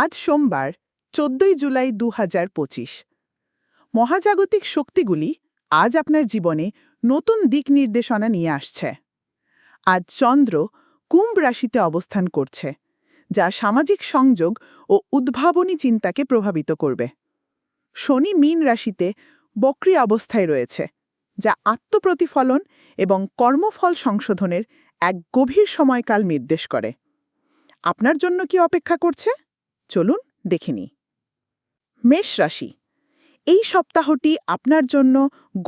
আজ সোমবার ১৪ জুলাই ২০২৫। মহাজাগতিক শক্তিগুলি আজ আপনার জীবনে নতুন দিক নির্দেশনা নিয়ে আসছে। আজ চন্দ্র কুম্ভ রাশিতে অবস্থান করছে, যা সামাজিক সংযোগ ও উদ্ভাবনী চিন্তাকে প্রভাবিত করবে। শনি মীন রাশিতে বক্রী অবস্থায় রয়েছে, যা আত্মপ্রতিফলন এবং কর্মফল সংশোধনের এক গভীর সময়কাল নির্দেশ করে। আপনার জন্য কি অপেক্ষা করছে? চলুন দেখে নিই। মেষ রাশি, এই সপ্তাহটি আপনার জন্য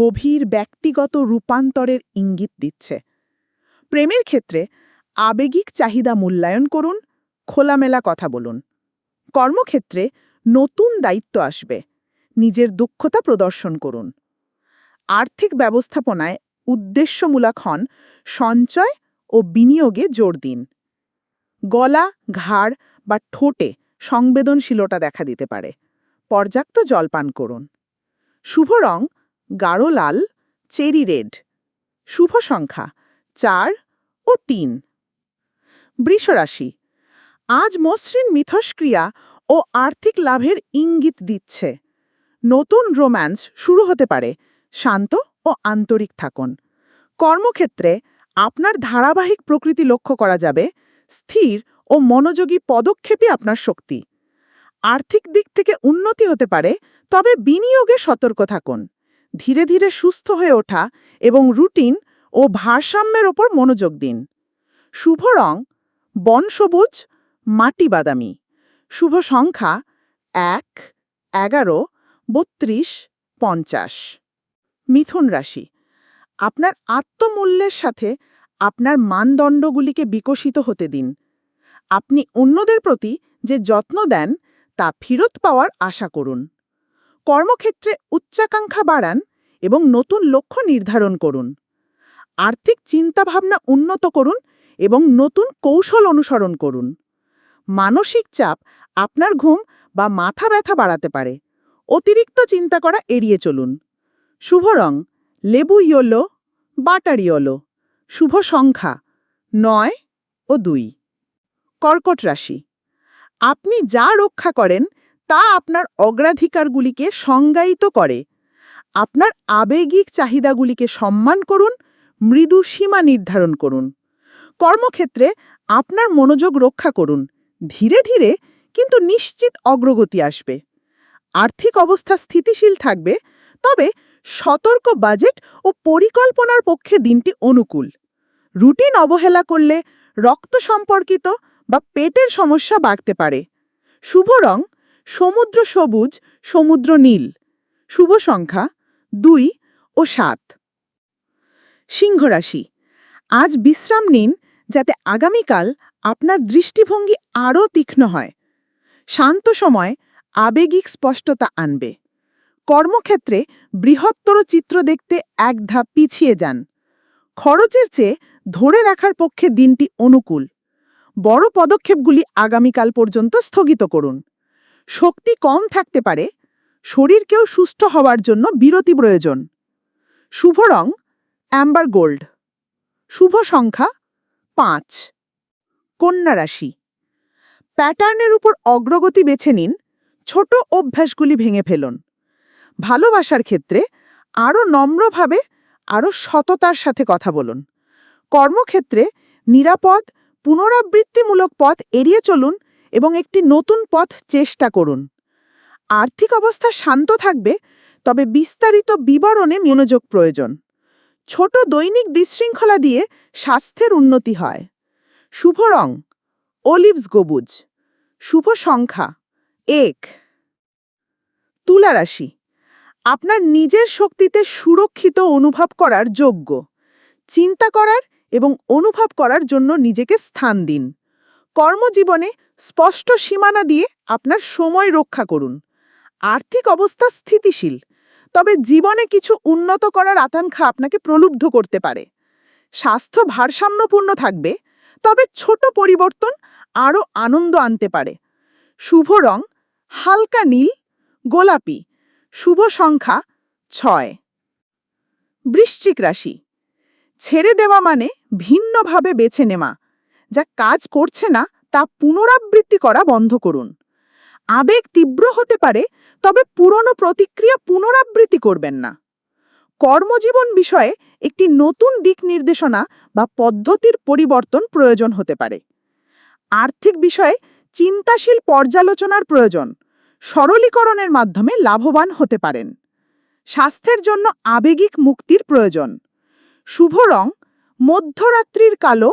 গভীর ব্যক্তিগত রূপান্তরের ইঙ্গিত দিচ্ছে। প্রেমের ক্ষেত্রে আবেগিক চাহিদা মূল্যায়ন করুন, খোলামেলা কথা বলুন। কর্মক্ষেত্রে নতুন দায়িত্ব আসবে, নিজের দক্ষতা প্রদর্শন করুন। আর্থিক ব্যবস্থাপনায় উদ্দেশ্যমূলক হন, সঞ্চয় ও বিনিয়োগে জোর দিন। গলা, ঘাড় বা ঠোঁটে সংবেদনশীলতা দেখা দিতে পারে, পর্যাপ্ত জল পান করুন। শুভ রং গাঢ় লাল, চেরি রেড। শুভ সংখ্যা ৪ ও ৩। বৃষ রাশি, আজ মসৃণ মিথস্ক্রিয়া ও আর্থিক লাভের ইঙ্গিত দিচ্ছে। নতুন রোম্যান্স শুরু হতে পারে, শান্ত ও আন্তরিক থাকুন। কর্মক্ষেত্রে আপনার ধারাবাহিক প্রকৃতি লক্ষ্য করা যাবে, স্থির ও মনোযোগী পদক্ষেপই আপনার শক্তি। আর্থিক দিক থেকে উন্নতি হতে পারে, তবে বিনিয়োগে সতর্ক থাকুন। ধীরে ধীরে সুস্থ হয়ে ওঠা এবং রুটিন ও ভারসাম্যের ওপর মনোযোগ দিন। শুভ রং বনসবুজ, মাটি বাদামি। শুভ সংখ্যা ১, ১১, ৩২, ৫০। মিথুন রাশি, আপনার আত্মমূল্যের সাথে আপনার মানদণ্ডগুলিকে বিকশিত হতে দিন। আপনি অন্যদের প্রতি যে যত্ন দেন তা ফেরত পাওয়ার আশা করুন। কর্মক্ষেত্রে উচ্চাকাঙ্ক্ষা বাড়ান এবং নতুন লক্ষ্য নির্ধারণ করুন। আর্থিক চিন্তাভাবনা উন্নত করুন এবং নতুন কৌশল অনুসরণ করুন। মানসিক চাপ আপনার ঘুম বা মাথা ব্যথা বাড়াতে পারে, অতিরিক্ত চিন্তা করা এড়িয়ে চলুন। শুভ রং লেবু ইয়েলো, বাটার ইয়েলো। শুভ সংখ্যা ৯ ও ২। কর্কট রাশি, আপনি যা রক্ষা করেন তা আপনার অগ্রাধিকারগুলিকে সংজ্ঞায়িত করে। আপনার আবেগিক চাহিদাগুলিকে সম্মান করুন, মৃদু সীমা নির্ধারণ করুন। কর্মক্ষেত্রে আপনার মনোযোগ রক্ষা করুন, ধীরে ধীরে কিন্তু নিশ্চিত অগ্রগতি আসবে। আর্থিক অবস্থা স্থিতিশীল থাকবে, তবে সতর্ক বাজেট ও পরিকল্পনার পক্ষে দিনটি অনুকূল। রুটিন অবহেলা করলে রক্ত সম্পর্কিত বা পেটের সমস্যা বাড়তে পারে। শুভ রং সমুদ্র সবুজ, সমুদ্র নীল। শুভ সংখ্যা ২ ও ৭। সিংহ রাশি, আজ বিশ্রাম নিন, যাতে আগামীকাল আপনার দৃষ্টিভঙ্গি আরও তীক্ষ্ণ হয়। শান্ত সময় আবেগিক স্পষ্টতা আনবে। কর্মক্ষেত্রে বৃহত্তর চিত্র দেখতে এক ধাপ পিছিয়ে যান। খরচের চেয়ে ধরে রাখার পক্ষে দিনটি অনুকূল। বড় পদক্ষেপগুলি আগামীকাল পর্যন্ত স্থগিত করুন। শক্তি কম থাকতে পারে, শরীরকেও সুস্থ হওয়ার জন্য বিরতি প্রয়োজন। শুভ রং অ্যাম্বার গোল্ড। শুভ সংখ্যা ৫। কন্যা রাশি, প্যাটার্নের উপর অগ্রগতি বেছে নিন, ছোট অভ্যাসগুলি ভেঙে ফেলুন। ভালোবাসার ক্ষেত্রে আরও নম্রভাবে, আরও সততার সাথে কথা বলুন। কর্মক্ষেত্রে নিরাপদ, পুনরাবৃত্তিমূলক পথ এড়িয়ে চলুন এবং একটি নতুন পথ চেষ্টা করুন। আর্থিক অবস্থা শান্ত থাকবে, তবে বিস্তারিত বিবরণে মনোযোগ প্রয়োজন। ছোট দৈনিক বিশৃঙ্খলা দিয়ে স্বাস্থ্যের উন্নতি হয়। শুভ রং অলিভস গবুজ। শুভ সংখ্যা ১। তুলা রাশি, আপনার নিজের শক্তিতে সুরক্ষিত অনুভব করার যোগ্য। চিন্তা করার এবং অনুভব করার জন্য নিজেকে স্থান দিন। কর্মজীবনে স্পষ্ট সীমানা দিয়ে আপনার সময় রক্ষা করুন। আর্থিক অবস্থা স্থিতিশীল, তবে জীবনে কিছু উন্নত করার আকাঙ্ক্ষা আপনাকে প্রলুব্ধ করতে পারে। স্বাস্থ্য ভারসাম্যপূর্ণ থাকবে, তবে ছোট পরিবর্তন আরও আনন্দ আনতে পারে। শুভ রং হালকা নীল, গোলাপি। শুভ সংখ্যা ৬। বৃশ্চিক রাশি, ছেড়ে দেওয়া মানে ভিন্নভাবে বেছে নেওয়া। যা কাজ করছে না তা পুনরাবৃত্তি করা বন্ধ করুন। আবেগ তীব্র হতে পারে, তবে পুরনো প্রতিক্রিয়া পুনরাবৃত্তি করবেন না। কর্মজীবন বিষয়ে একটি নতুন দিক নির্দেশনা বা পদ্ধতির পরিবর্তন প্রয়োজন হতে পারে। আর্থিক বিষয়ে চিন্তাশীল পর্যালোচনার প্রয়োজন। সরলীকরণের মাধ্যমে লাভবান হতে পারেন। স্বাস্থ্যের জন্য আবেগিক মুক্তির প্রয়োজন। শুভ রং মধ্যরাত্রির কালো,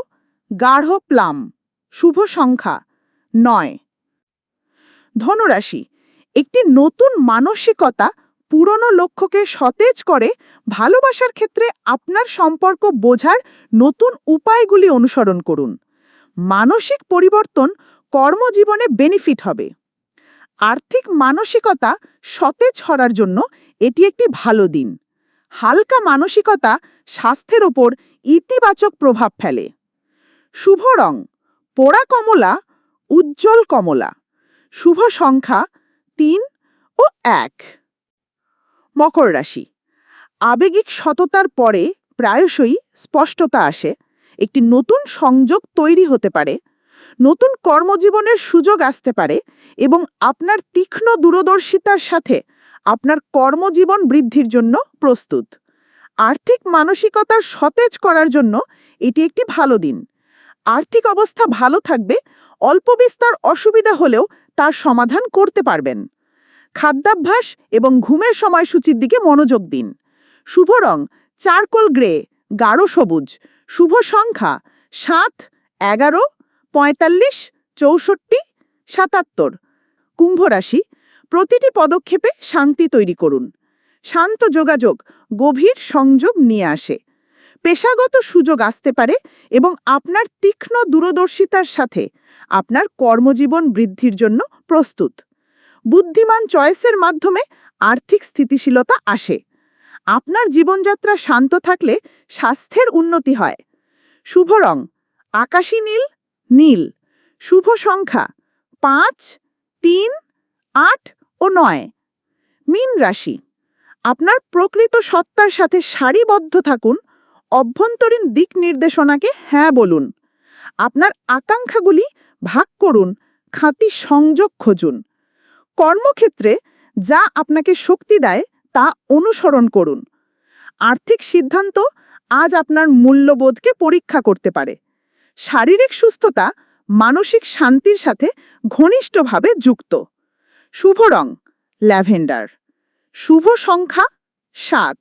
গাঢ় প্লাম। শুভ সংখ্যা 9। ধনুরাশি, একটি নতুন মানসিকতা পুরনো লক্ষ্যকে সতেজ করে। ভালোবাসার ক্ষেত্রে আপনার সম্পর্ক বোঝার নতুন উপায়গুলি অনুসরণ করুন। মানসিক পরিবর্তন কর্মজীবনে বেনিফিট হবে। আর্থিক মানসিকতা সতেজ করার জন্য এটি একটি ভালো দিন। হালকা মানসিকতা স্বাস্থ্যের ওপর ইতিবাচক প্রভাব ফেলে। শুভ রং পোড়া কমলা, উজ্জ্বল কমলা। শুভ সংখ্যা 3 ও 1। মকর রাশি, আবেগিক সততার পরে প্রায়শই স্পষ্টতা আসে। একটি নতুন সংযোগ তৈরি হতে পারে। নতুন কর্মজীবনের সুযোগ আসতে পারে এবং আপনার তীক্ষ্ণ দূরদর্শিতার সাথে আপনার কর্মজীবন বৃদ্ধির জন্য প্রস্তুত। আর্থিক মানসিকতার সতেজ করার জন্য এটি একটি ভালো দিন। আর্থিক অবস্থা ভালো থাকবে, অল্প বিস্তর অসুবিধা হলেও তার সমাধান করতে পারবেন। খাদ্যাভ্যাস এবং ঘুমের সময়সূচির দিকে মনোযোগ দিন। শুভ রং চারকোল গ্রে, গাঢ় সবুজ। শুভ সংখ্যা 7, 11, 45, 64, 77। কুম্ভ রাশি, প্রতিটি পদক্ষেপে শান্তি তৈরি করুন। শান্ত যোগাযোগ গভীর সংযোগ নিয়ে আসে। পেশাগত সুযোগ আসতে পারে এবং আপনার তীক্ষ্ণ দূরদর্শিতার সাথে আপনার কর্মজীবন বৃদ্ধির জন্য প্রস্তুত। বুদ্ধিমান চয়েসের মাধ্যমে আর্থিক স্থিতিশীলতা আসে। আপনার জীবনযাত্রা শান্ত থাকলে স্বাস্থ্যের উন্নতি হয়। শুভ রং আকাশী নীল, নীল। শুভ সংখ্যা 5, 3, 8 ও 9। মীন রাশি, আপনার প্রকৃত সত্তার সাথে সারিবদ্ধ থাকুন। অভ্যন্তরীণ দিক নির্দেশনাকে হ্যাঁ বলুন। আপনার আকাঙ্ক্ষাগুলি ভাগ করুন, খাঁটি সংযোগ খুঁজুন। কর্মক্ষেত্রে যা আপনাকে শক্তি দেয় তা অনুসরণ করুন। আর্থিক সিদ্ধান্ত আজ আপনার মূল্যবোধকে পরীক্ষা করতে পারে। শারীরিক সুস্থতা মানসিক শান্তির সাথে ঘনিষ্ঠভাবে যুক্ত। শুভ রং ল্যাভেন্ডার। শুভ সংখ্যা 7।